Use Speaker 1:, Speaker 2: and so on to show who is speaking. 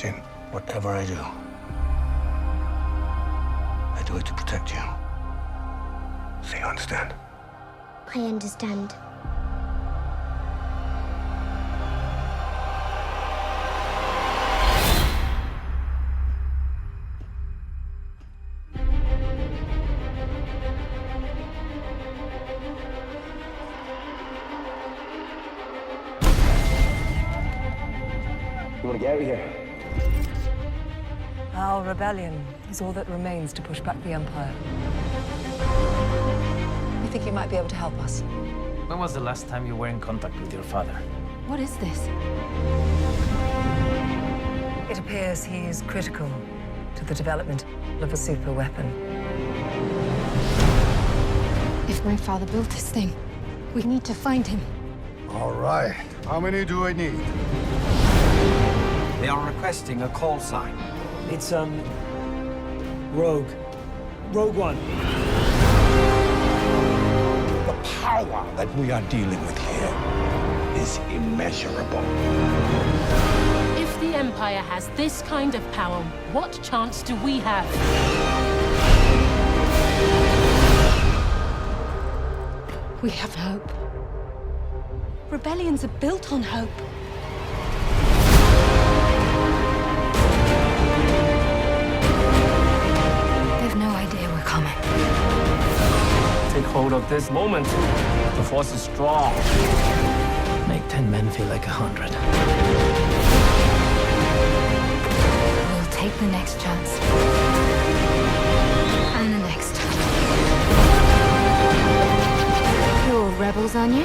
Speaker 1: Jin, whatever I do it to protect you. So you understand?
Speaker 2: I understand.
Speaker 1: You want to get out of here?
Speaker 3: Our rebellion is all that remains to push back the Empire. We think you might be able to help us.
Speaker 4: When was the last time you were in contact with your father?
Speaker 3: What is this? It appears he is critical to the development of a super weapon.
Speaker 5: If my father built this thing, we need to find him.
Speaker 1: All right. How many do I need?
Speaker 6: They are requesting a call sign.
Speaker 7: It's, Rogue. Rogue One.
Speaker 1: The power that we are dealing with here is immeasurable.
Speaker 8: If the Empire has this kind of power, what chance do we have?
Speaker 5: We have hope. Rebellions are built on hope. They've no idea we're coming.
Speaker 4: Take hold of this moment. The force is strong. Make 10 men feel like 100.
Speaker 5: We'll take the next chance. And the next. You're all rebels, aren't you?